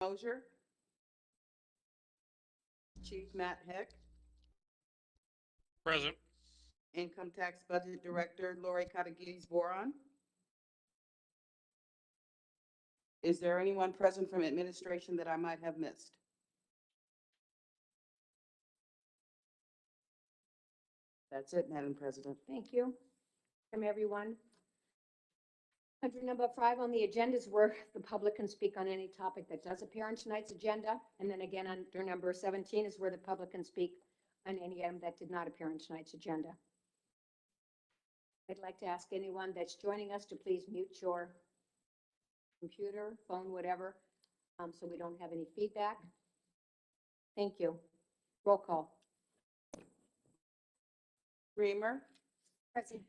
Mosier, Chief Matt Heck, Present. Income Tax Budget Director Lori Katagides-Boron. Is there anyone present from administration that I might have missed? That's it, Madam President. Thank you. From everyone. Under number 5 on the agenda is where the public can speak on any topic that does appear on tonight's agenda. And then again, under number 17 is where the public can speak on any item that did not appear on tonight's agenda. I'd like to ask anyone that's joining us to please mute your computer, phone, whatever, so we don't have any feedback. Thank you. Roll call. Creamer, Present.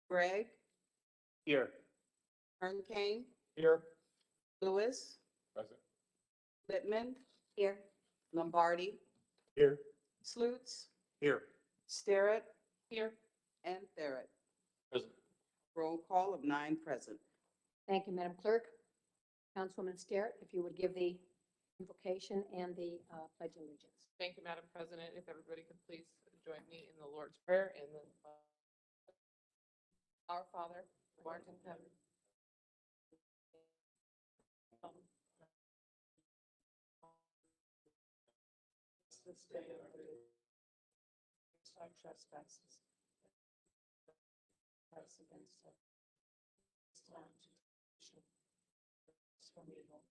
Gregg, Here. Hearn Kane, Here. Lewis, Present. Littman, Here. Lombardi, Here. Slutes, Here. Starrett, Here. and Barrett. Present. Roll call of 9 present. Thank you, Madam Clerk. Councilwoman Starrett, if you would give the invocation and the pledge of allegiance. Thank you, Madam President. If everybody could please join me in the Lord's Prayer and then Our Father, who art in heaven. This day our daily our trespasses. Us against us. From evil.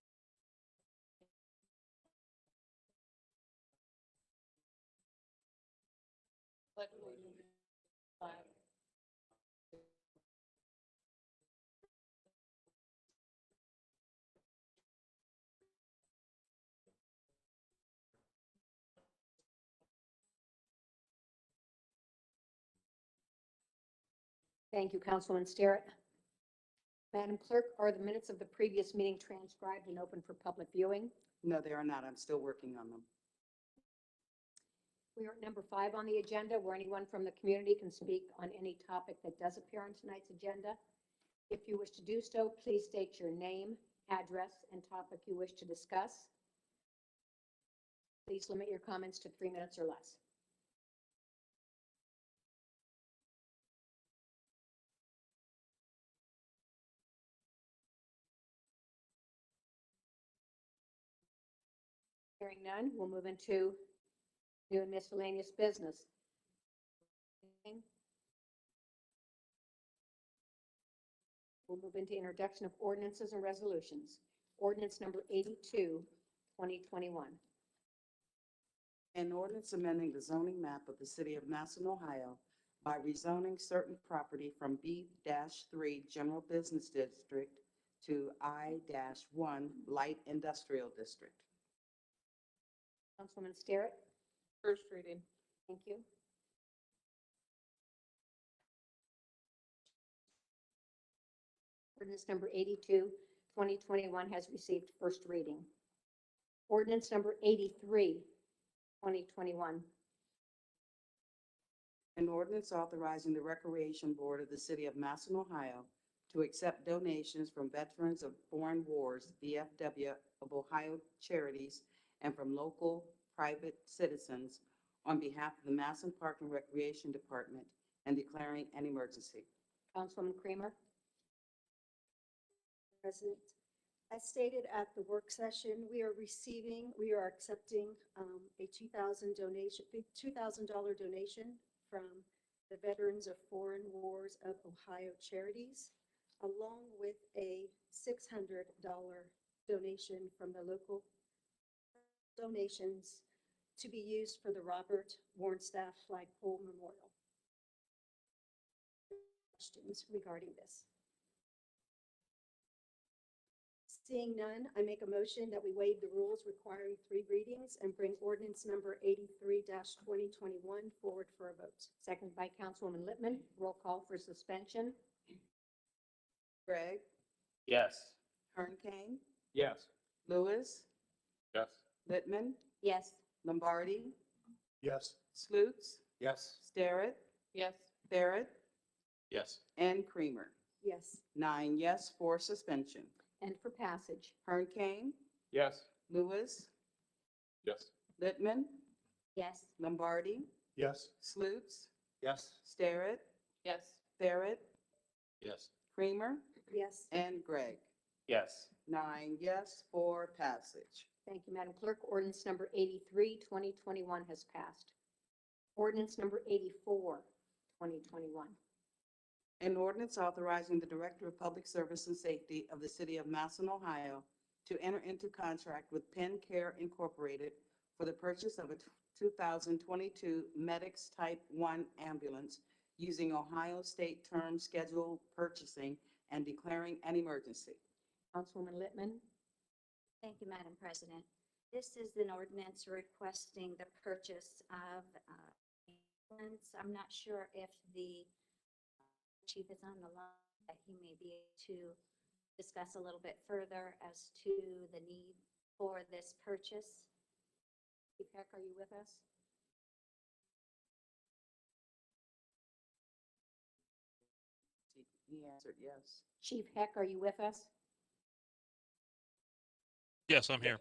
Pledge allegiance to the flag. Thank you, Councilwoman Starrett. Madam Clerk, are the minutes of the previous meeting transcribed and open for public viewing? No, they are not. I'm still working on them. We are at number 5 on the agenda, where anyone from the community can speak on any topic that does appear on tonight's agenda. If you wish to do so, please state your name, address, and topic you wish to discuss. Please limit your comments to 3 minutes or less. Hearing none, we'll move into new and miscellaneous business. We'll move into introduction of ordinances and resolutions. Ordinance number 82, 2021. An ordinance amending the zoning map of the City of Massillon, Ohio by rezoning certain property from B-3 General Business District to I-1 Light Industrial District. Councilwoman Starrett, First reading. thank you. Ordinance number 82, 2021 has received first reading. Ordinance number 83, 2021. An ordinance authorizing the Recreation Board of the City of Massillon, Ohio to accept donations from Veterans of Foreign Wars, VFW of Ohio charities, and from local private citizens on behalf of the Massillon Park and Recreation Department and declaring an emergency. Councilwoman Kramer, President, as stated at the work session, we are accepting a $2,000 donation from the Veterans of Foreign Wars of Ohio charities, along with a $600 donation from the local donations to be used for the Robert Warnstaff Flagpole Memorial. Questions regarding this? Seeing none, I make a motion that we waive the rules requiring 3 readings and bring ordinance number 83-2021 forward for a vote. seconded by Councilwoman Littman. Roll call for suspension. Gregg, Yes. Hearn Kane, Yes. Lewis, Yes. Littman, Yes. Lombardi, Yes. Slutes, Yes. Starrett, Yes. Barrett, Yes. and Creamer. Yes. 9 yes for suspension. And for passage. Hearn Kane, Yes. Lewis, Yes. Littman, Yes. Lombardi, Yes. Slutes, Yes. Starrett, Yes. Barrett, Yes. Creamer, Yes. and Gregg. Yes. 9 yes for passage. Thank you, Madam Clerk. Ordinance number 83, 2021 has passed. Ordinance number 84, 2021. An ordinance authorizing the Director of Public Service and Safety of the City of Massillon, Ohio, to enter into contract with Penn Care Incorporated for the purchase of a 2022 Medics Type 1 ambulance using Ohio State Term Schedule purchasing and declaring an emergency. Councilwoman Littman. Thank you, Madam President. This is an ordinance requesting the purchase of ambulance. I'm not sure if the chief is on the line, that he may be able to discuss a little bit further as to the need for this purchase. Chief Heck, are you with us? He answered yes. Chief Heck, are you with us? Yes, I'm here.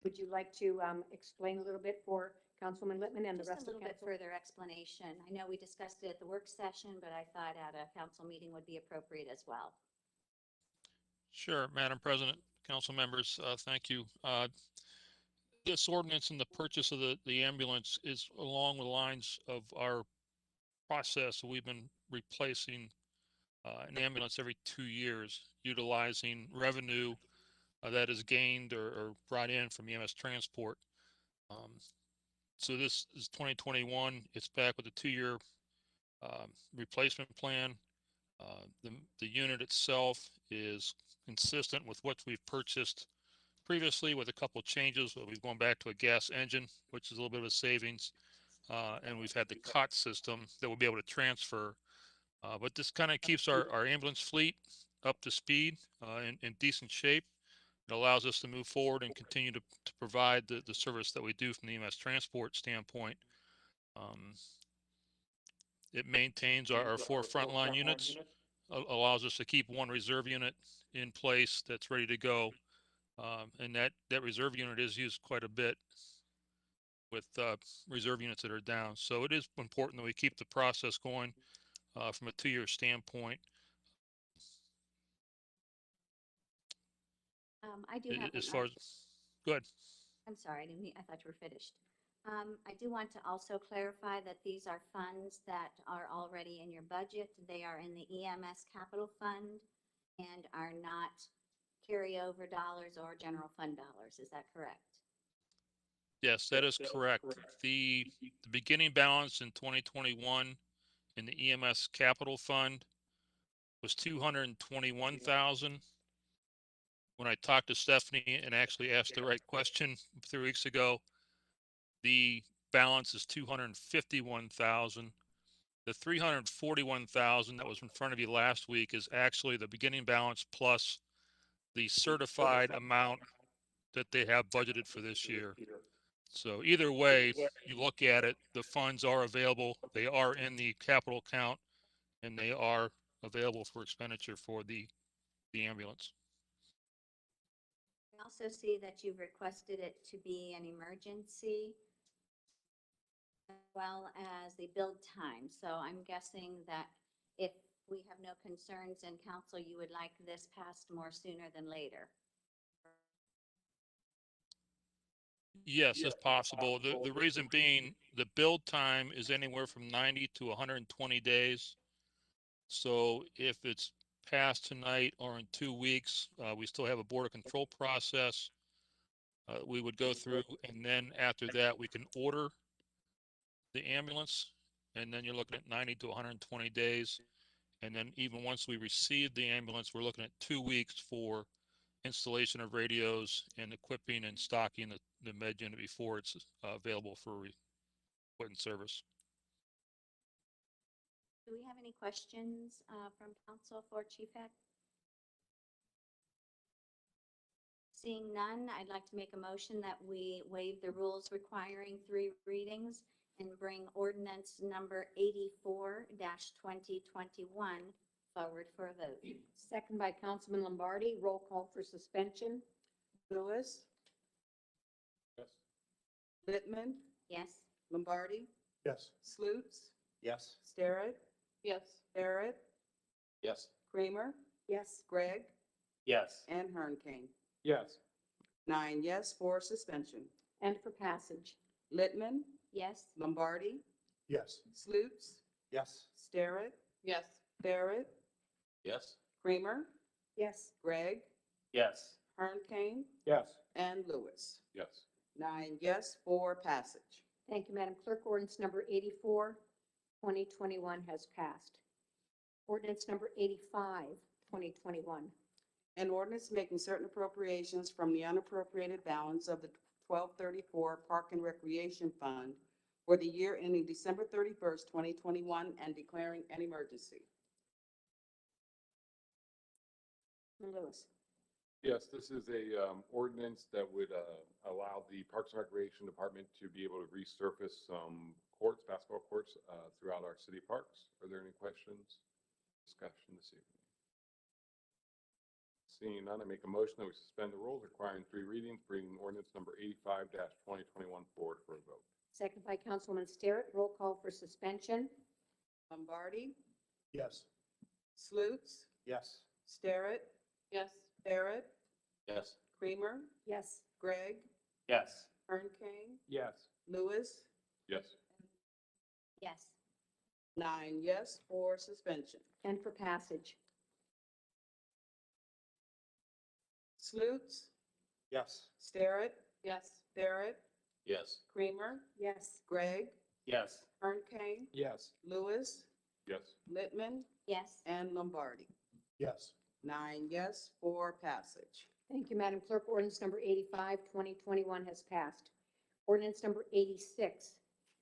Would you like to explain a little bit for Councilwoman Littman and the Just rest a of little bit council? further explanation. I know we discussed it at the work session, but I thought at a council meeting would be appropriate as well. Sure, Madam President, council members, thank you. This ordinance and the purchase of the ambulance is along the lines of our process. We've been replacing an ambulance every 2 years, utilizing revenue that is gained or brought in from EMS transport. So this is 2021. It's back with a 2-year replacement plan. The unit itself is consistent with what we've purchased previously with a couple of changes. We've gone back to a gas engine, which is a little bit of a savings. And we've had the COT system that we'll be able to transfer. But this kind of keeps our ambulance fleet up to speed in decent shape. It allows us to move forward and continue to provide the service that we do from the EMS transport standpoint. It maintains our 4 frontline units, allows us to keep 1 reserve unit in place that's ready to go. And that reserve unit is used quite a bit with reserve units that are down. So it is important that we keep the process going from a 2-year standpoint. I do have, As far as, good. I'm sorry, I thought you were finished. I do want to also clarify that these are funds that are already in your budget. They are in the EMS capital fund and are not carryover dollars or general fund dollars. Is that correct? Yes, that is correct. The beginning balance in 2021 in the EMS capital fund was 221,000. When I talked to Stephanie and actually asked the right question 3 weeks ago, the balance is 251,000. The 341,000 that was in front of you last week is actually the beginning balance plus the certified amount that they have budgeted for this year. So either way you look at it, the funds are available. They are in the capital account and they are available for expenditure for the ambulance. I also see that you've requested it to be an emergency as well as the build time. So I'm guessing that if we have no concerns in council, you would like this passed more sooner than later. Yes, if possible. The reason being the build time is anywhere from 90 to 120 days. So if it's passed tonight or in 2 weeks, we still have a border control process. We would go through, and then after that, we can order the ambulance, and then you're looking at 90 to 120 days. And then even once we receive the ambulance, we're looking at 2 weeks for installation of radios and equipping and stocking the med unit before it's available for put in service. Do we have any questions from council for Chief Heck? Seeing none, I'd like to make a motion that we waive the rules requiring 3 readings and bring ordinance number 84-2021 forward for a vote. Second by Councilman Lombardi. Roll call for suspension. Lewis, Littman, Yes. Lombardi, Yes. Slutes, Yes. Starrett, Yes. Barrett, Yes. Kramer, Yes. Gregg, Yes. and Hernkane. Yes. 9 yes, 4 suspension. And for passage. Littman, Yes. Lombardi, Yes. Slutes, Yes. Starrett, Yes. Barrett, Yes. Kramer, Yes. Gregg, Yes. Hernkane, Yes. and Lewis. Yes. 9 yes, 4 passage. Thank you, Madam Clerk. Ordinance number 84, 2021 has passed. Ordinance number 85, 2021. An ordinance making certain appropriations from the unappropriated balance of the 1234 Park and Recreation Fund for the year ending December 31st, 2021, and declaring an emergency. Lewis. Yes, this is a ordinance that would allow the Parks and Recreation Department to be able to resurface some courts, basketball courts throughout our city parks. Are there any questions, discussion this evening? Seeing none, I make a motion that we suspend the rules requiring 3 readings, bringing ordinance number 85-2021 forward for a vote. Second by Councilwoman Starrett. Roll call for suspension. Lombardi, Yes. Slutes, Yes. Starrett, Yes. Barrett, Yes. Kramer, Yes. Gregg, Yes. Hernkane, Yes. Lewis. Yes. Yes. 9 yes, 4 suspension. And for passage. Slutes, Yes. Starrett, Yes. Barrett, Yes. Kramer, Yes. Gregg, Yes. Hernkane, Yes. Lewis, Yes. Littman, Yes. and Lombardi. Yes. 9 yes, 4 passage. Thank you, Madam Clerk. Ordinance number 85, 2021 has passed. Ordinance number 86,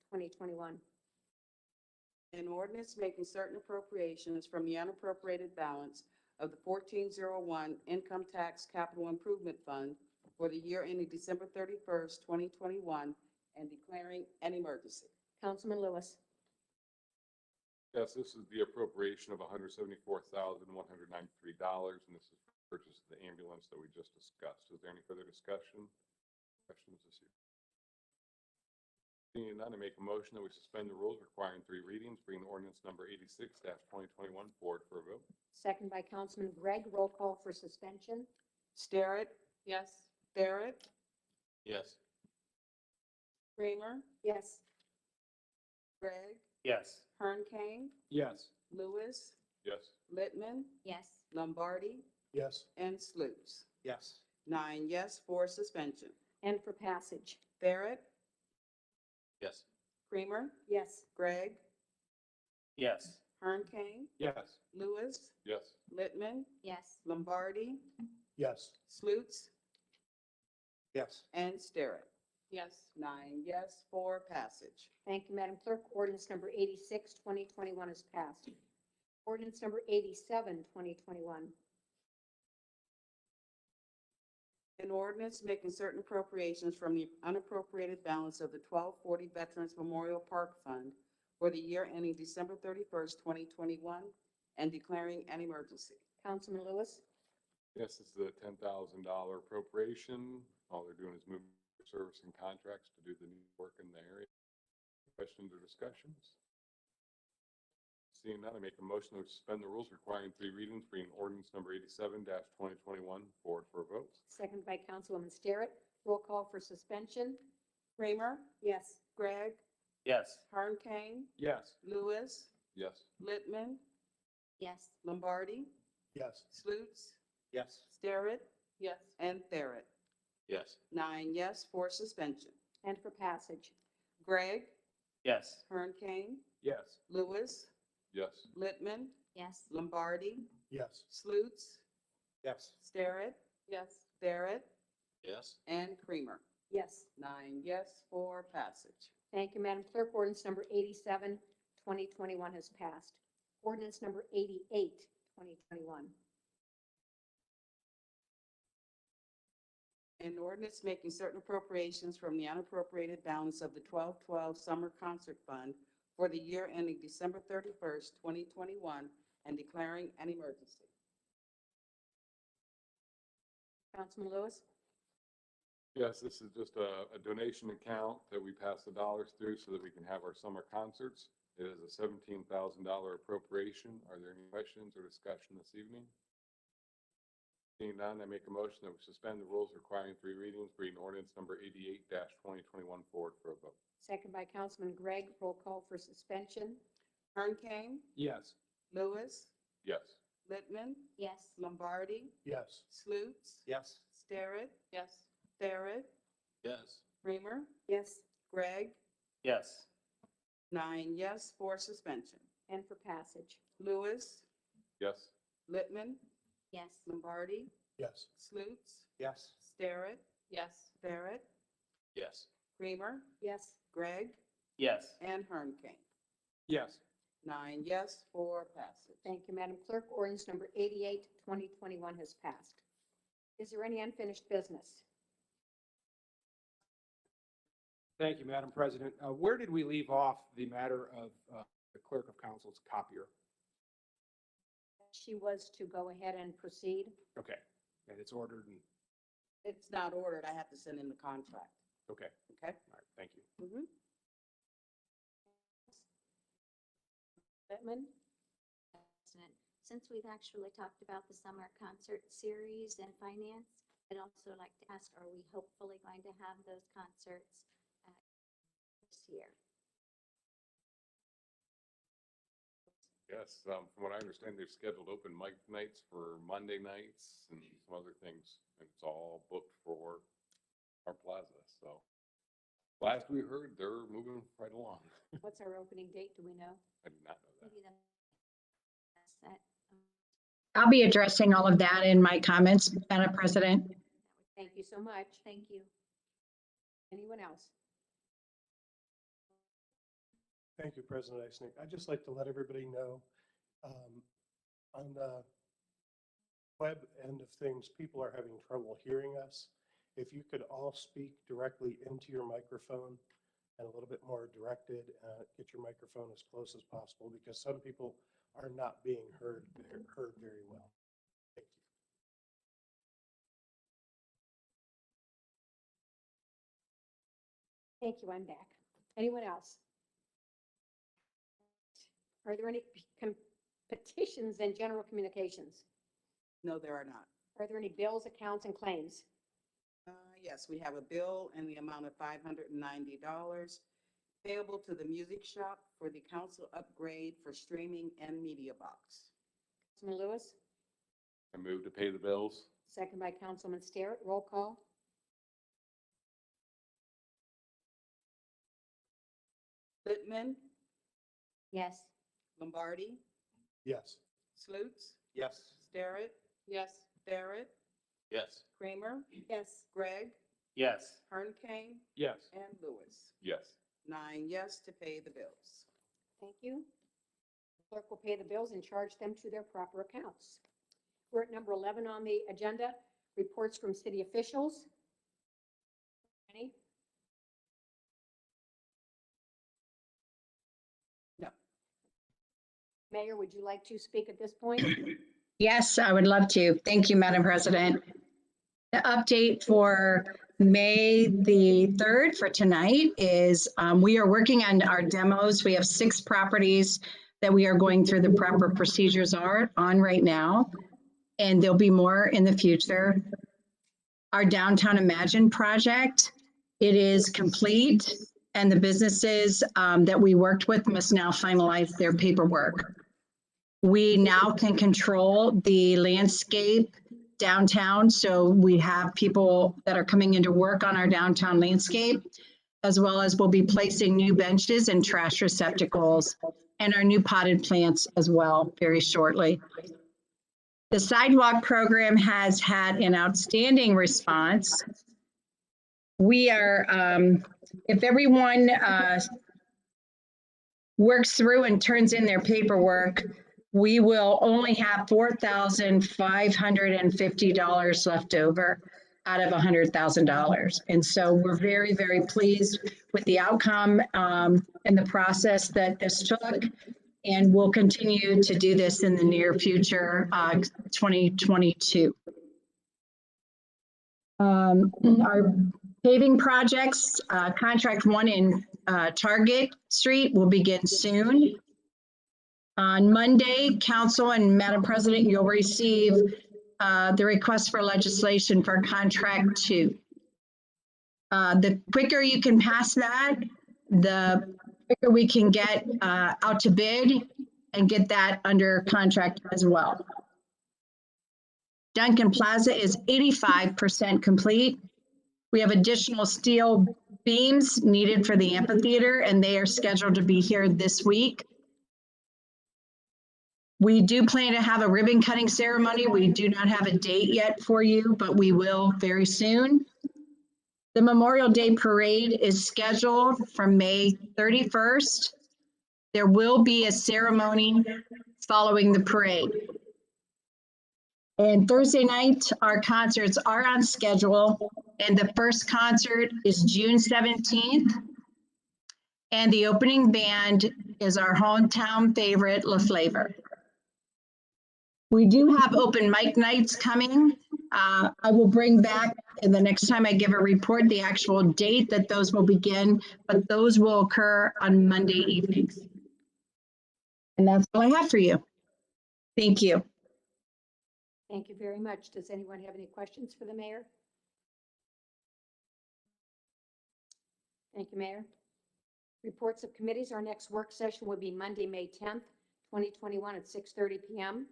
2021. An ordinance making certain appropriations from the unappropriated balance of the 1401 Income Tax Capital Improvement Fund for the year ending December 31st, 2021, and declaring an emergency. Councilman Lewis. Yes, this is the appropriation of $174,193, and this is for purchase of the ambulance that we just discussed. Is there any further discussion? Questions this evening? Seeing none, I make a motion that we suspend the rules requiring 3 readings, bringing ordinance number 86-2021 forward for a vote. Second by Councilman Gregg. Roll call for suspension. Starrett, Yes. Barrett, Yes. Kramer, Yes. Gregg, Yes. Hernkane, Yes. Lewis, Yes. Littman, Yes. Lombardi, Yes. and Slutes. Yes. 9 yes, 4 suspension. And for passage. Barrett, Yes. Kramer, Yes. Gregg, Yes. Hernkane, Yes. Lewis, Yes. Littman, Yes. Lombardi, Yes. Slutes, Yes. and Starrett. Yes. 9 yes, 4 passage. Thank you, Madam Clerk. Ordinance number 86, 2021 is passed. Ordinance number 87, 2021. An ordinance making certain appropriations from the unappropriated balance of the 1240 Veterans Memorial Park Fund for the year ending December 31st, 2021, and declaring an emergency. Councilman Lewis. Yes, this is a $10,000 appropriation. All they're doing is moving service and contracts to do the new work in the area. Questions or discussions? Seeing none, I make a motion to suspend the rules requiring 3 readings, bringing ordinance number 87-2021 forward for a vote. Second by Councilwoman Starrett. Roll call for suspension. Kramer, Yes. Gregg, Yes. Hernkane, Yes. Lewis, Yes. Littman, Yes. Lombardi, Yes. Slutes, Yes. Starrett, Yes. and Barrett. Yes. 9 yes, 4 suspension. And for passage. Gregg, Yes. Hernkane, Yes. Lewis, Yes. Littman, Yes. Lombardi, Yes. Slutes, Yes. Starrett, Yes. Barrett, Yes. and Kramer. Yes. 9 yes, 4 passage. Thank you, Madam Clerk. Ordinance number 87, 2021 has passed. Ordinance number 88, 2021. An ordinance making certain appropriations from the unappropriated balance of the 1212 Summer Concert Fund for the year ending December 31st, 2021, and declaring an emergency. Councilman Lewis. Yes, this is just a donation account that we pass the dollars through so that we can have our summer concerts. It is a $17,000 appropriation. Are there any questions or discussion this evening? Seeing none, I make a motion that we suspend the rules requiring 3 readings, bring ordinance number 88-2021 forward for a vote. Second by Councilman Gregg. Roll call for suspension. Hernkane, Yes. Lewis, Yes. Littman, Yes. Lombardi, Yes. Slutes, Yes. Starrett, Yes. Barrett, Yes. Creamer, Yes. Gregg, Yes. 9 yes for suspension. And for passage. Lewis, Yes. Littman, Yes. Lombardi, Yes. Slutes, Yes. Starrett, Yes. Barrett, Yes. Creamer, Yes. Gregg, Yes. and Hernkane. Yes. 9 yes for passage. Thank you, Madam Clerk. Ordinance number 88, 2021 has passed. Is there any unfinished business? Thank you, Madam President. Where did we leave off the matter of the clerk of council's copier? She was to go ahead and proceed. Okay, and it's ordered and, It's not ordered. I have to send in the contract. okay, Okay? all right, thank you. Mhm. Littman? President, since we've actually talked about the summer concert series and finance, I'd also like to ask, are we hopefully going to have those concerts this year? Yes, from what I understand, they've scheduled open mic nights for Monday nights and some other things, and it's all booked for our plaza, so. Last we heard, they're moving right along. What's our opening date? Do we know? I did not know that. Maybe that's that. I'll be addressing all of that in my comments, Madam President. Thank you so much. Thank you. Anyone else? Thank you, President Eisnick. I'd just like to let everybody know, on the web end of things, people are having trouble hearing us. If you could all speak directly into your microphone and a little bit more directed, get your microphone as close as possible, because some people are not being heard very well. Thank you. Thank you. I'm back. Anyone else? Are there any petitions and general communications? No, there are not. Are there any bills, accounts, and claims? Yes, we have a bill in the amount of $590 payable to the music shop for the council upgrade for streaming and media box. Councilman Lewis, I move to pay the bills. second by Councilman Starrett. Roll call. Littman, Yes. Lombardi, Yes. Slutes, Yes. Starrett, Yes. Barrett, Yes. Creamer, Yes. Gregg, Yes. Hernkane, Yes, and Lewis. Yes. 9 yes to pay the bills. Thank you. Clerk will pay the bills and charge them to their proper accounts. We're at number 11 on the agenda, reports from city officials. Any? No. Mayor, would you like to speak at this point? Yes, I would love to. Thank you, Madam President. The update for May the 3rd for tonight is we are working on our demos. We have 6 properties that we are going through the proper procedures on right now, and there'll be more in the future. Our Downtown Imagine project, it is complete, and the businesses that we worked with must now finalize their paperwork. We now can control the landscape downtown, so we have people that are coming into work on our downtown landscape, as well as we'll be placing new benches and trash receptacles and our new potted plants as well very shortly. The sidewalk program has had an outstanding response. We are, if everyone works through and turns in their paperwork, we will only have $4,550 left over out of $100,000. And so we're very, very pleased with the outcome and the process that this took. And we'll continue to do this in the near future, 2022. Our Paving projects, contract one in Target Street will begin soon. On Monday, Council and Madam President, you'll receive the request for legislation for contract two. The quicker you can pass that, the quicker we can get out to bid and get that under contract as well. Duncan Plaza is 85% complete. We have additional steel beams needed for the amphitheater, and they are scheduled to be here this week. We do plan to have a ribbon cutting ceremony. We do not have a date yet for you, but we will very soon. The Memorial Day Parade is scheduled for May 31st. There will be a ceremony following the parade. And Thursday night, our concerts are on schedule, and the first concert is June 17th. And the opening band is our hometown favorite, La Flavor. We do have open mic nights coming. I will bring back, the next time I give a report, the actual date that those will begin, but those will occur on Monday evenings. And that's all I have for you. Thank you. Thank you very much. Does anyone have any questions for the mayor? Thank you, Mayor. Reports of committees. Our next work session will be Monday, May 10th, 2021 at 6:30 p.m.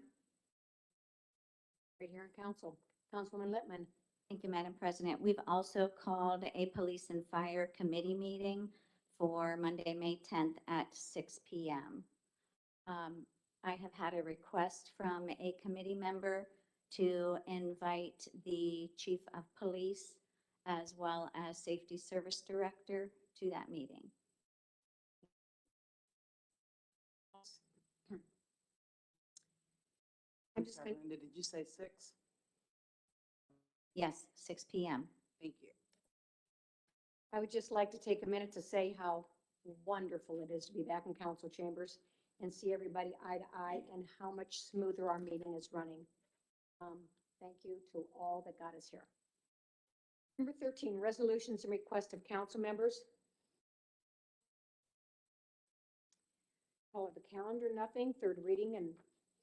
Right here in council. Councilwoman Littman. Thank you, Madam President. We've also called a police and fire committee meeting for Monday, May 10th at 6 p.m. I have had a request from a committee member to invite the chief of police as well as safety service director to that meeting. I'm just going Did you say 6? Yes, 6 p.m. Thank you. I would just like to take a minute to say how wonderful it is to be back in council chambers and see everybody eye to eye and how much smoother our meeting is running. Thank you to all that got us here. Number 13, resolutions and requests of council members. All of the calendar, nothing. Third reading and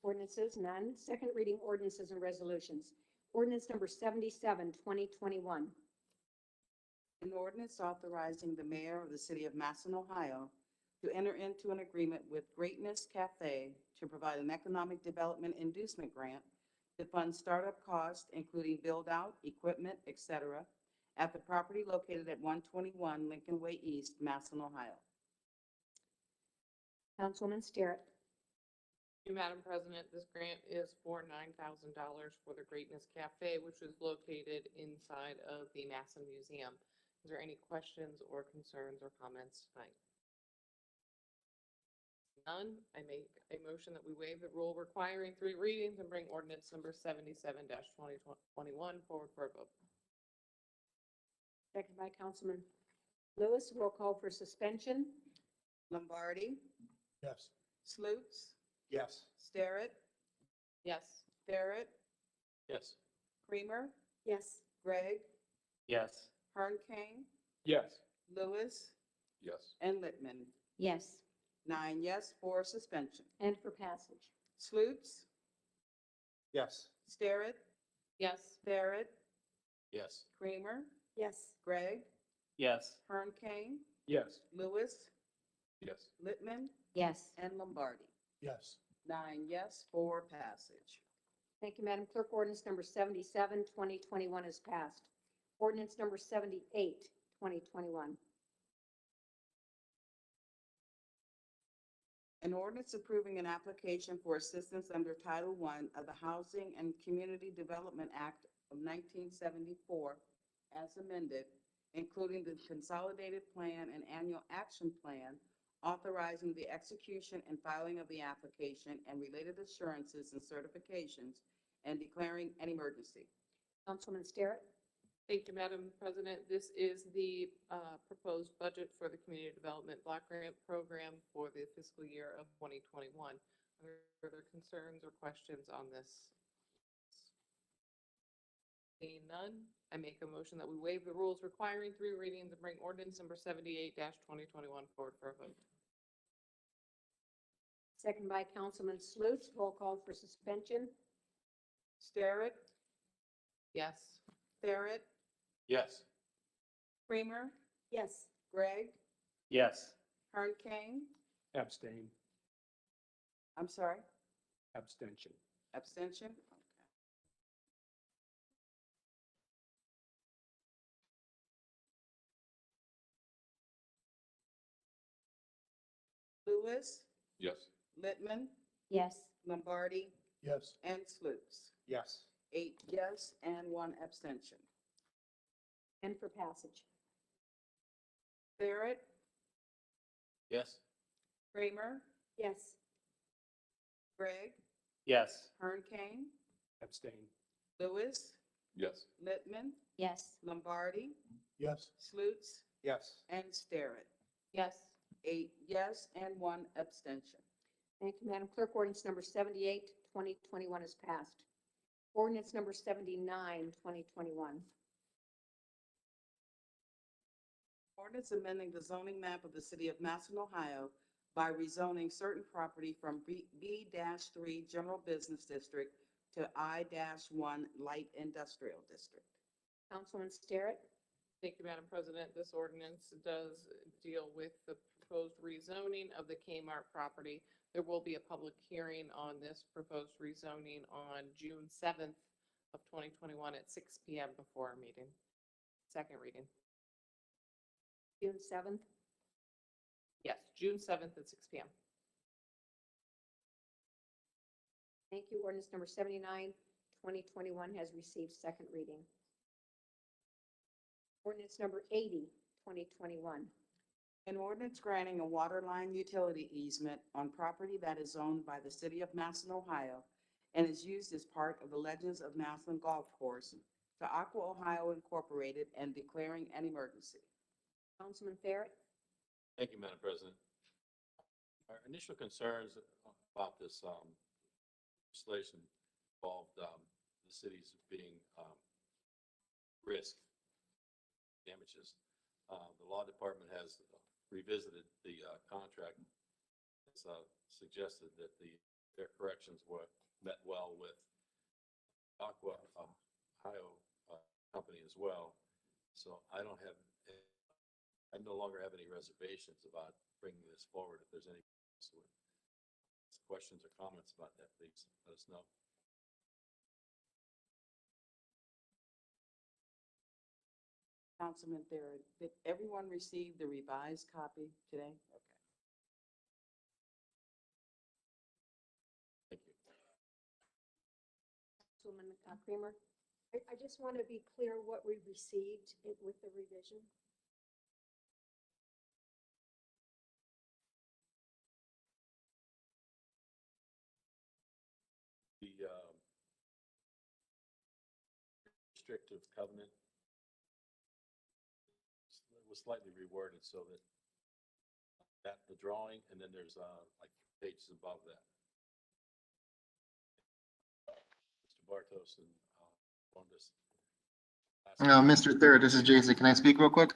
ordinances, none. Second reading ordinances and resolutions. Ordinance number 77, 2021. An ordinance authorizing the mayor of the city of Massillon, Ohio, to enter into an agreement with Greatness Cafe to provide an economic development inducement grant to fund startup costs, including build-out, equipment, etc., at the property located at 121 Lincoln Way East, Massillon, Ohio. Councilwoman Starrett. Thank you, Madam President. This grant is for $9,000 for the Greatness Cafe, which is located inside of the Massillon Museum. Is there any questions or concerns or comments tonight? None. I make a motion that we waive the rule requiring 3 readings and bring ordinance number 77-2021 forward for a vote. Second by Councilman Lewis. Roll call for suspension. Lombardi, Yes. Slutes, Yes. Starrett, Yes. Barrett, Yes. Creamer, Yes. Gregg, Yes. Harnkane, Yes. Lewis, Yes. and Littman. Yes. 9 yes, 4 suspension. And for passage. Slutes, Yes. Starrett, Yes. Barrett, Yes. Creamer, Yes. Gregg, Yes. Harnkane, Yes. Lewis, Yes. Littman, Yes. and Lombardi. Yes. 9 yes, 4 passage. Thank you, Madam Clerk. Ordinance number 77, 2021 is passed. Ordinance number 78, 2021. An ordinance approving an application for assistance under Title I of the Housing and Community Development Act of 1974 as amended, including the Consolidated Plan and Annual Action Plan, authorizing the execution and filing of the application and related assurances and certifications, and declaring an emergency. Councilman Starrett. Thank you, Madam President. This is the proposed budget for the Community Development Block Grant Program for the fiscal year of 2021. Are there further concerns or questions on this? Seeing none, I make a motion that we waive the rules requiring 3 readings and bring ordinance number 78-2021 forward for a vote. Second by Councilman Sluse. Roll call for suspension. Sterrett, Yes. Barrett, Yes. Creamer, Yes. Gregg, Yes. Hurricane, Abstain, I'm sorry, abstention. abstention? Okay. Lewis, Yes. Littman, Yes. Lombardi, Yes. and Sluse. Yes. 8 yes and 1 abstention. And for passage. Barrett, Yes. Kramer, Yes. Gregg, Yes. Hurricane, Abstain, Lewis, Yes. Littman, Yes. Lombardi, Yes. Sluse, yes. and Sterrett. Yes. 8 yes and 1 abstention. Thank you, Madam Clerk. Ordinance number 78, 2021 is passed. Ordinance number 79, 2021. Ordinance amending the zoning map of the city of Massillon, Ohio by rezoning certain property from B-3 General Business District to I-1 Light Industrial District. Councilman Sterrett. Thank you, Madam President. This ordinance does deal with the proposed rezoning of the Kmart property. There will be a public hearing on this proposed rezoning on June 7th of 2021 at 6 p.m. before our meeting. Second reading. June 7th. Yes, June 7th at 6 p.m. Thank you. Ordinance number 79, 2021 has received second reading. Ordinance number 80, 2021. An ordinance granting a water line utility easement on property that is owned by the city of Massillon, Ohio, and is used as part of the Legends of Massillon Golf Course to Aqua Ohio Incorporated and declaring an emergency. Councilman Barrett. Thank you, Madam President. Our initial concerns about this legislation involved the cities being risk damages. The law department has revisited the contract. It's suggested that their corrections were met well with Aqua Ohio company as well. So I no longer have any reservations about bringing this forward. If there's any questions or comments about that, please let us know. Councilman Barrett, did everyone receive the revised copy today? Okay. Thank you. Councilman Kramer. I just want to be clear what we received with the revision. The restrictive covenant was slightly reworded so that the drawing, and then there's like pages above that. Mr. Bartos and Wonders. Mr. Third, this is Jason. Can I speak real quick?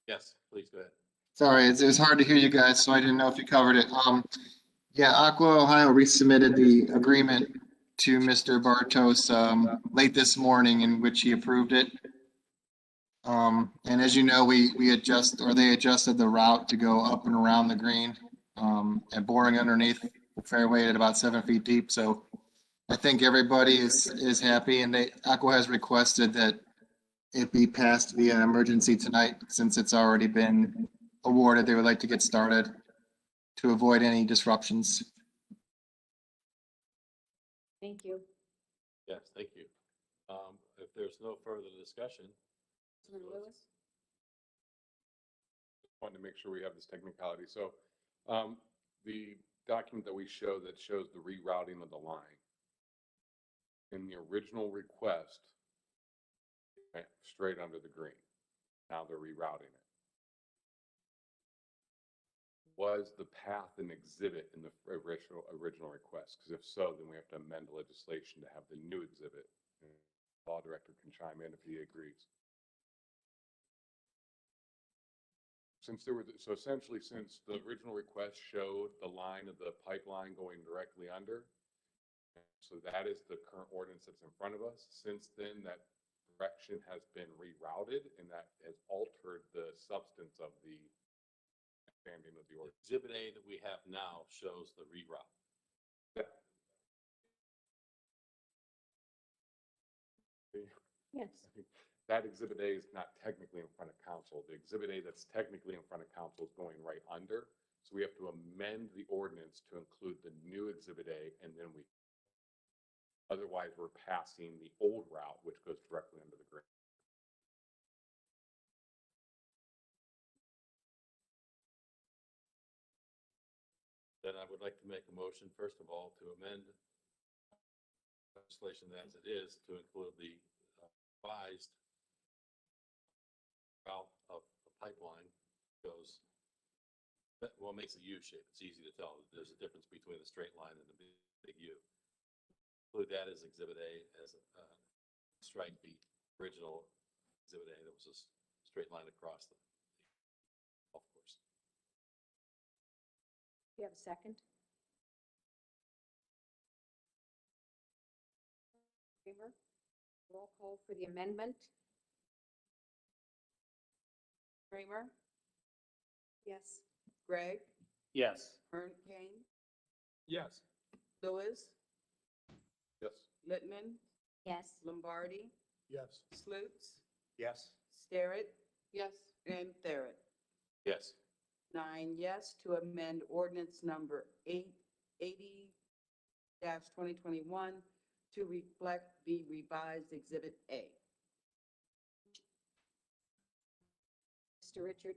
Yes, please go ahead. Sorry, it was hard to hear you guys, so I didn't know if you covered it. Yeah, Aqua Ohio resubmitted the agreement to Mr. Bartos late this morning, in which he approved it. And as you know, they adjusted the route to go up and around the green, and boring underneath the fairway at about 7 feet deep. So I think everybody is happy, and Aqua has requested that it be passed via emergency tonight, since it's already been awarded. They would like to get started to avoid any disruptions. Thank you. Yes, thank you. If there's no further discussion, Councilman Lewis. Wanted to make sure we have this technicality. So the document that we show that shows the rerouting of the line, in the original request, it went straight under the green. Now they're rerouting it. Was the path an exhibit in the original request? Because if so, then we have to amend the legislation to have the new exhibit. And the law director can chime in if he agrees. Since there were, so essentially, since the original request showed the line of the pipeline going directly under, so that is the current ordinance that's in front of us. Since then, that direction has been rerouted, and that has altered the substance of the understanding of the ordinance. Exhibit A that we have now shows the reroute. Yes. That Exhibit A is not technically in front of council. The Exhibit A that's technically in front of council is going right under. So we have to amend the ordinance to include the new Exhibit A, and then otherwise we're passing the old route, which goes directly under the grade. Then I would like to make a motion, first of all, to amend legislation as it is to include the revised route of the pipeline goes, well, it makes a U shape. It's easy to tell. There's a difference between the straight line and the big U. Include that as Exhibit A, as strike the original Exhibit A that was a straight line across the golf course. Do you have a second? Kramer, roll call for the amendment. Kramer, Yes. Gregg, Yes. Kane, Yes. Lewis, Yes. Littman, Yes. Lombardi, Yes. Slutes, Yes. Starrett, Yes. and Barrett. Yes. 9 yes to amend ordinance number 80-2021 to reflect the revised Exhibit A. Mr. Richard?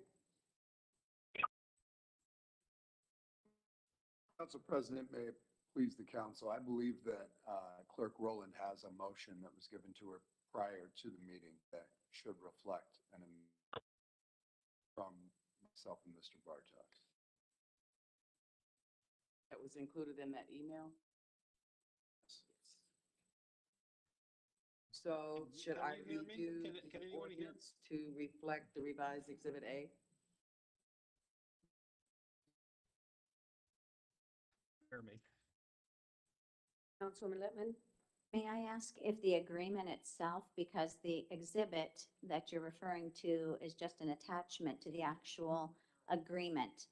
Council President, may it please the council, I believe that Clerk Rowland has a motion that was given to her prior to the meeting that should reflect an amendment from myself and Mr. Bartok. That was included in that email. So should I Can you hear me? redo Can the anyone hear? ordinance to reflect the revised Exhibit A? Hear me. Councilwoman Littman? May I ask if the agreement itself, because the exhibit that you're referring to is just an attachment to the actual agreement.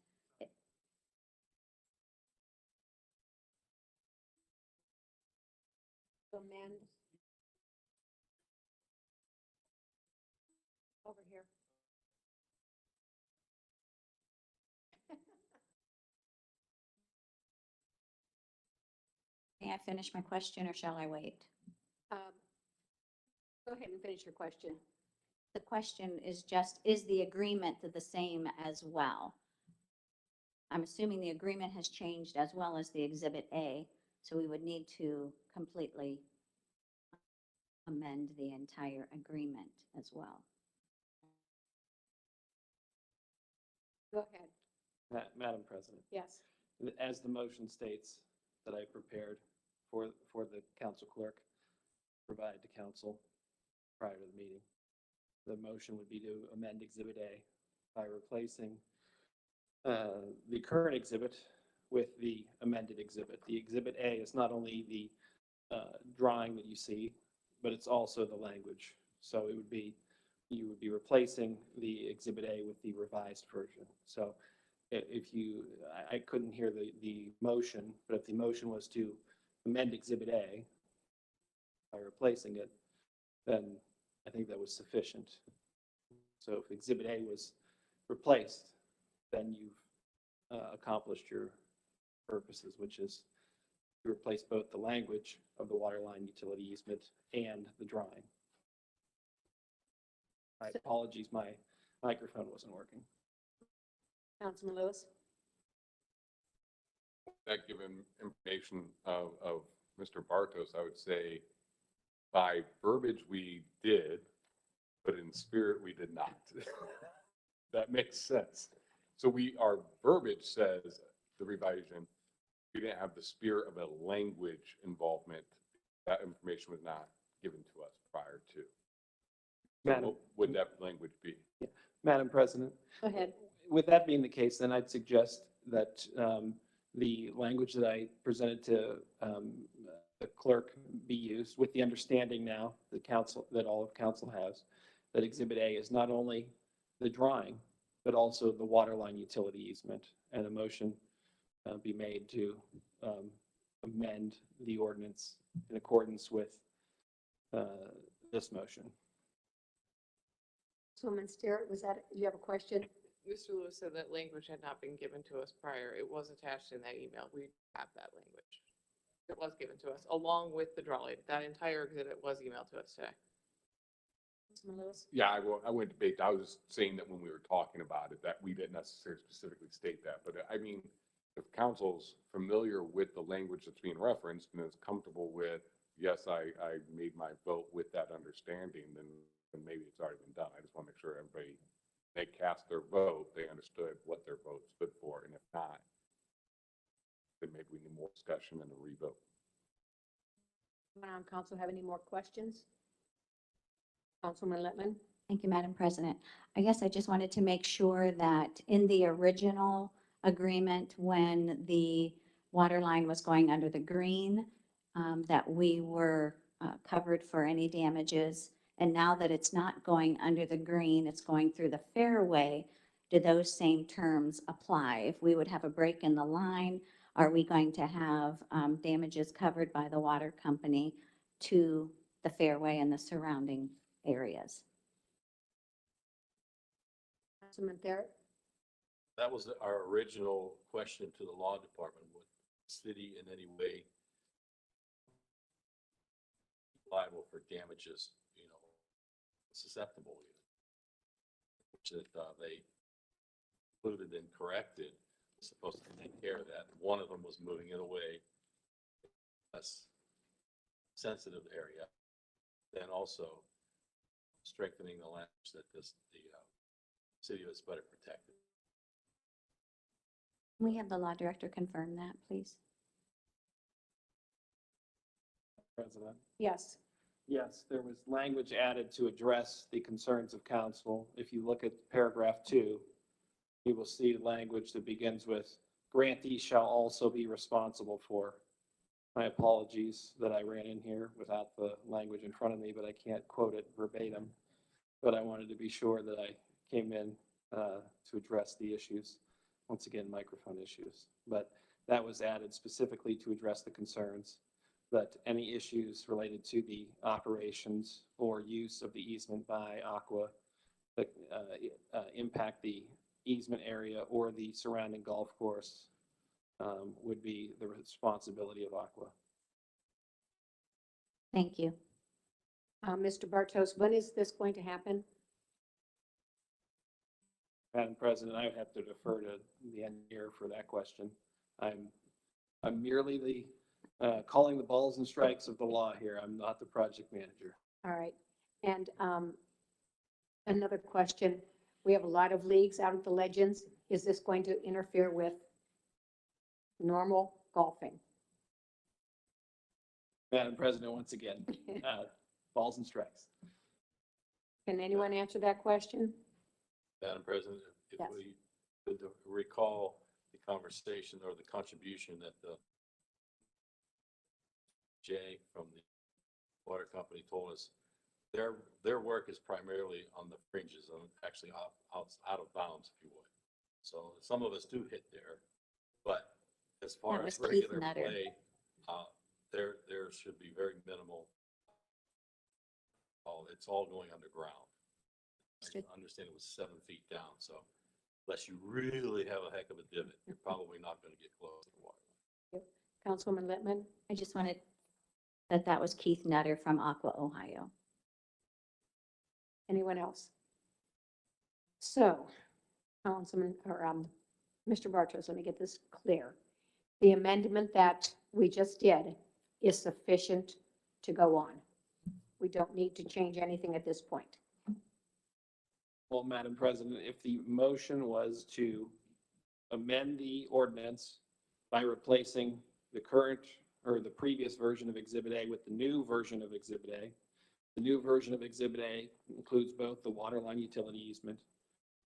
Amend. Over here. May I finish my question or shall I wait? Go ahead and finish your question. The question is just, is the agreement the same as well? I'm assuming the agreement has changed as well as the Exhibit A, so we would need to completely amend the entire agreement as well. Go ahead. Madam President, Yes. as the motion states that I prepared for the council clerk, provided to council prior to the meeting, the motion would be to amend Exhibit A by replacing the current exhibit with the amended exhibit. The Exhibit A is not only the drawing that you see, but it's also the language. So it would be, you would be replacing the Exhibit A with the revised version. So if you, I couldn't hear the motion, but if the motion was to amend Exhibit A by replacing it, then I think that was sufficient. So if Exhibit A was replaced, then you've accomplished your purposes, which is to replace both the language of the water line utility easement and the drawing. My apologies, my microphone wasn't working. Councilman Lewis? That given information of Mr. Bartos, I would say by verbiage we did, but in spirit we did not. That makes sense. So our verbiage says the revision, we didn't have the spirit of a language involvement. That information was not given to us prior to. So Madam, what would that language be? Madam President, Go ahead. with that being the case, then I'd suggest that the language that I presented to the clerk be used with the understanding now the council, that all of council has, that Exhibit A is not only the drawing, but also the water line utility easement, and a motion be made to amend the ordinance in accordance with this motion. Councilwoman Starrett, was that, you have a question? Mr. Lewis said that language had not been given to us prior. It was attached in that email. We have that language. It was given to us along with the drawing. That entire exhibit was emailed to us today. Councilman Lewis? Yeah, I wouldn't debate. I was just saying that when we were talking about it, that we didn't necessarily specifically state that. But I mean, if council's familiar with the language that's being referenced and is comfortable with, yes, I made my vote with that understanding, then maybe it's already been done. I just want to make sure everybody, they cast their vote, they understood what their vote stood for. And if not, then maybe we need more discussion and a revote. Anyone on council have any more questions? Councilwoman Littman? Thank you, Madam President. I guess I just wanted to make sure that in the original agreement, when the water line was going under the green, that we were covered for any damages. And now that it's not going under the green, it's going through the fairway, do those same terms apply? If we would have a break in the line, are we going to have damages covered by the water company to the fairway and the surrounding areas? Councilman Barrett? That was our original question to the law department. Would the city in any way liable for damages, susceptible, which that they included and corrected, supposed to take care of that. One of them was moving it away, less sensitive area, then also strengthening the language that the city was better protected. Can we have the law director confirm that, please? President? Yes. Yes, there was language added to address the concerns of council. If you look at paragraph 2, you will see language that begins with grantees shall also be responsible for. My apologies that I ran in here without the language in front of me, but I can't quote it verbatim. But I wanted to be sure that I came in to address the issues. Once again, microphone issues. But that was added specifically to address the concerns that any issues related to the operations or use of the easement by Aqua that impact the easement area or the surrounding golf course would be the responsibility of Aqua. Thank you. Mr. Bartos, when is this going to happen? Madam President, I would have to defer to the engineer for that question. I'm merely the calling the balls and strikes of the law here. I'm not the project manager. All right. And another question. We have a lot of leagues out at the Legends. Is this going to interfere with normal golfing? Madam President, once again, balls and strikes. Can anyone answer that question? Madam President, if Yes. we could recall the conversation or the contribution that Jay from the water company told us, their work is primarily on the fringes, on actually out of bounds, if you would. So some of us do hit there, but as far That as was Keith regular Nutter. play, there should be very minimal. It's all going underground. I understand it was 7 feet down, so unless you really have a heck of a divot, you're probably not going to get close to the water. Councilwoman Littman? I just wanted that was Keith Nutter from Aqua, Ohio. Anyone else? So, Councilman, or Mr. Bartos, let me get this clear. The amendment that we just did is sufficient to go on. We don't need to change anything at this point. Well, Madam President, if the motion was to amend the ordinance by replacing the current or the previous version of Exhibit A with the new version of Exhibit A, the new version of Exhibit A includes both the water line utility easement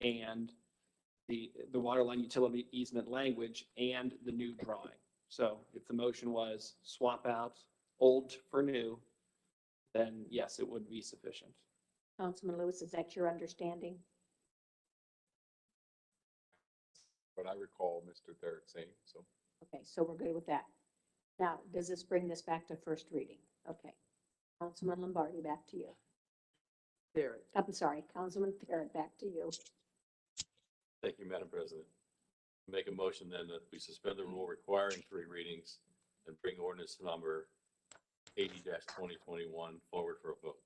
and the water line utility easement language and the new drawing. So if the motion was swap out old for new, then yes, it would be sufficient. Councilman Lewis, is that your understanding? What I recall Mr. Derek saying, so. Okay, so we're good with that. Now, does this bring this back to first reading? Okay. Councilman Lombardi, back to you. There. I'm sorry, Councilman Parrott, back to you. Thank you, Madam President. Make a motion then that we suspend the rule requiring 3 readings and bring ordinance number 80-2021 forward for a vote.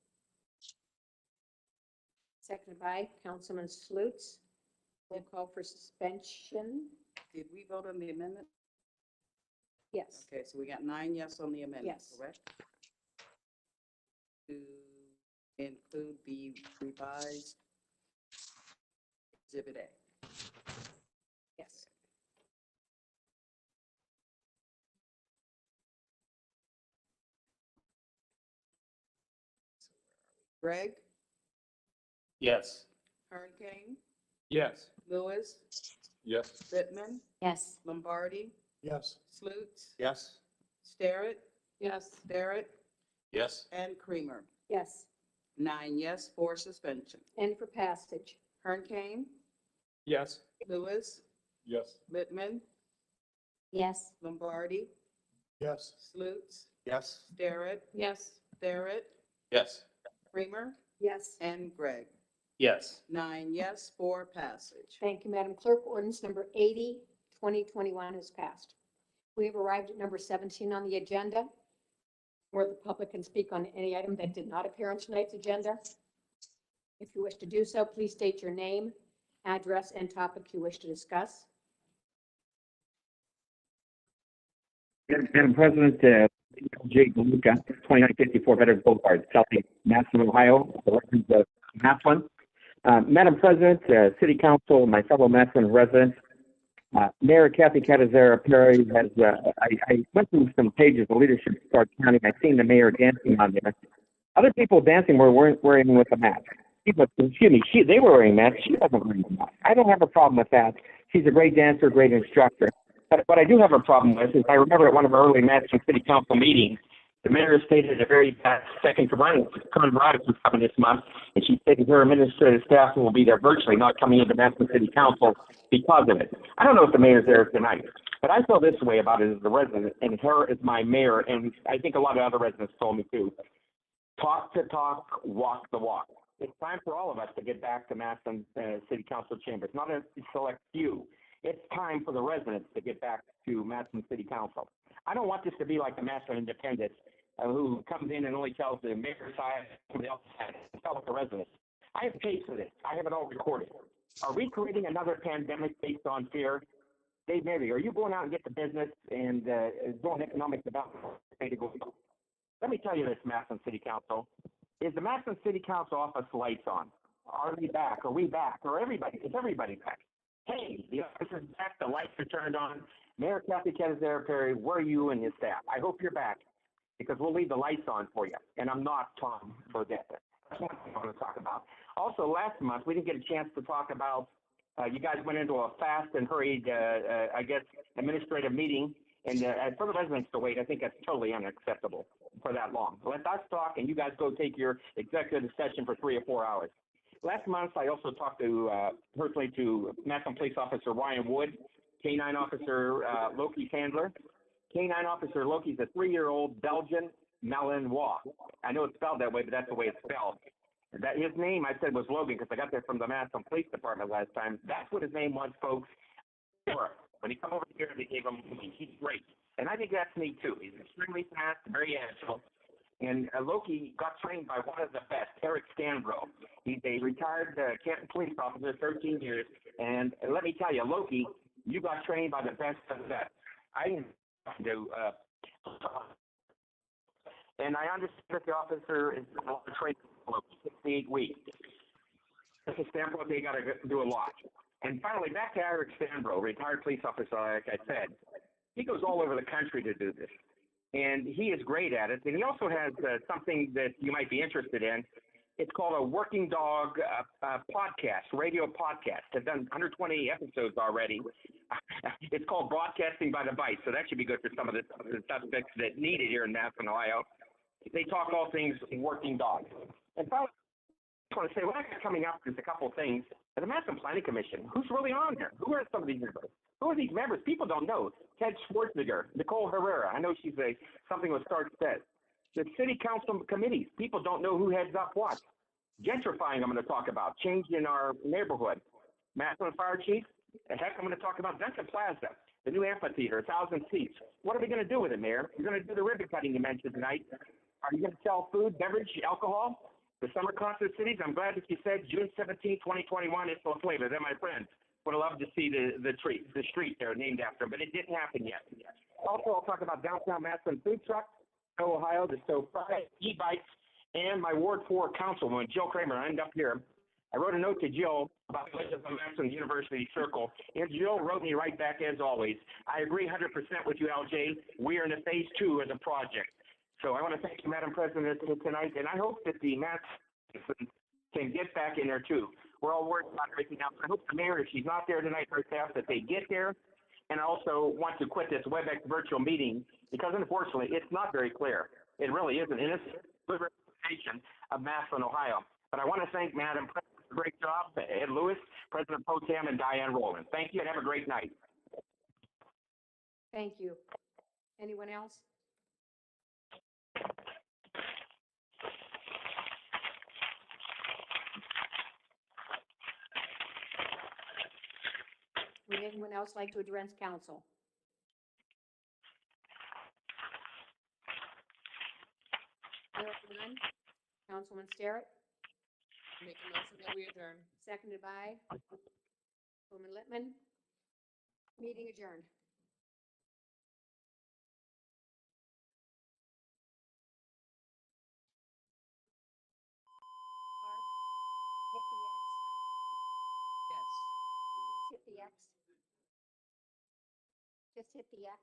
Seconded by Councilman Slutes. Roll call for suspension. Did we vote on the amendment? Yes. Okay, so we got 9 yes on the amendment, Yes. correct? To include the revised Exhibit A. Yes. Greg, Yes. Hurricane, Yes. Lewis, Yes. Bittman, Yes. Lombardi, Yes. Slutes, Yes. Starrett, Yes. Barrett, Yes? and Creamer. Yes. 9 yes for suspension. And for passage. Hurricane, Yes. Lewis, Yes. Bittman, Yes. Lombardi, Yes. Slutes, Yes. Starrett, Yes. Barrett, Yes. Creamer, Yes. and Greg. Yes. 9 yes for passage. Thank you, Madam Clerk. Ordinance number 80, 2021 is passed. We have arrived at number 17 on the agenda, where the public can speak on any item that did not appear on tonight's agenda. If you wish to do so, please state your name, address, and topic you wish to discuss. Madam President, J. DeLuca, 2954 Veterans Boulevard, Southeast Massillon, Ohio, the residents of Massillon. Madam President, City Council, my fellow Massillon residents, Mayor Kathy Catazera Perry has, I went through some pages of leadership of Stark County. I seen the mayor dancing on there. Other people dancing weren't wearing with a mask. They were wearing masks. She wasn't wearing a mask. I don't have a problem with that. She's a great dancer, great instructor. But what I do have a problem with is I remember at one of our early Madison City Council meetings, the mayor stated a very bad second to run. Colin Roddick was coming this month, and she stated her administrative staff will be there virtually, not coming into Madison City Council because of it. I don't know if the mayor's there tonight, but I feel this way about it as a resident, and her as my mayor, and I think a lot of other residents told me too. Talk the talk, walk the walk. It's time for all of us to get back to Madison City Council chambers, not a select few. It's time for the residents to get back to Madison City Council. I don't want this to be like the Madison Independent, who comes in and only tells the mayor's side, somebody else's side, tell the residents. I have tapes of this. I have it all recorded. Are we creating another pandemic based on fear? Dave Mary, are you going out and get the business and doing economic development? Let me tell you this, Madison City Council. Is the Madison City Council office lights on? Are we back? Are we back? Or everybody? Is everybody back? Hey, the office is back. The lights are turned on. Mayor Kathy Catazera Perry, where are you and your staff? I hope you're back because we'll leave the lights on for you. And I'm not Tom Burdette. That's one thing I want to talk about. Also, last month, we didn't get a chance to talk about, you guys went into a fast and hurried, I guess, administrative meeting. And for the residents to wait, I think that's totally unacceptable for that long. Let us talk and you guys go take your executive session for 3 or 4 hours. Last month, I also talked to, personally to Madison Police Officer Ryan Wood, K-9 Officer Loki's handler. K-9 Officer Loki's a 3-year-old Belgian Malinois. I know it's spelled that way, but that's the way it's spelled. That his name, I said, was Logan because I got that from the Madison Police Department last time. That's what his name was, folks. When he come over here, they gave him, he's great. And I think that's neat, too. He's extremely fast, very agile. And Loki got trained by one of the best, Eric Stanbro. He's a retired Canton police officer, 13 years. And let me tell you, Loki, you got trained by the best of the best. I didn't do, and I understand that the officer is trained for 68 weeks. That's a standpoint they got to do a lot. And finally, back to Eric Stanbro, retired police officer, like I said. He goes all over the country to do this. And he is great at it. And he also has something that you might be interested in. It's called a Working Dog podcast, radio podcast. I've done 120 episodes already. It's called Broadcasting by the Bite, so that should be good for some of the suspects that need it here in Massillon, Ohio. They talk all things working dogs. And finally, I just want to say, what I got coming up is a couple of things. The Massillon Planning Commission, who's really on there? Who are some of these members? Who are these members? People don't know. Ted Schwarzenegger, Nicole Herrera. I know she's something with Stark said. The city council committees, people don't know who heads up what. Gentrifying, I'm going to talk about. Change in our neighborhood. Massillon Fire Chief, heck, I'm going to talk about Duncan Plaza, the new amphitheater, 1,000 seats. What are we going to do with it, Mayor? You're going to do the ribbon cutting you mentioned tonight. Are you going to sell food, beverage, alcohol? The summer concert cities, I'm glad that you said June 17, 2021, it's La Flavor. They're my friends. Would have loved to see the street there named after them, but it didn't happen yet. Also, I'll talk about downtown Massillon food trucks, Ohio, the So Friday e-bikes, and my Ward 4 councilwoman, Jill Kramer. I end up here. I wrote a note to Jill about the legends of Massillon University Circle, and Jill wrote me right back as always. I agree 100% with you, LJ. We are in a phase 2 as a project. So I want to thank you, Madam President, tonight, and I hope that the Massillon can get back in there too. We're all worried about everything else. I hope the mayor, if she's not there tonight, her staff, that they get there. And I also want to quit this WebEx virtual meeting because unfortunately it's not very clear. It really isn't. And it's a good representation of Massillon, Ohio. But I want to thank Madam President for a great job, Ed Lewis, President Pro Tem, and Diane Rowland. Thank you and have a great night. Thank you. Anyone else? Would anyone else like to address council? There are none. Councilman Starrett, Make a motion that we adjourn. seconded by Woman Littman. Meeting adjourned. Hit the X. Yes. Hit the X. Just hit the X.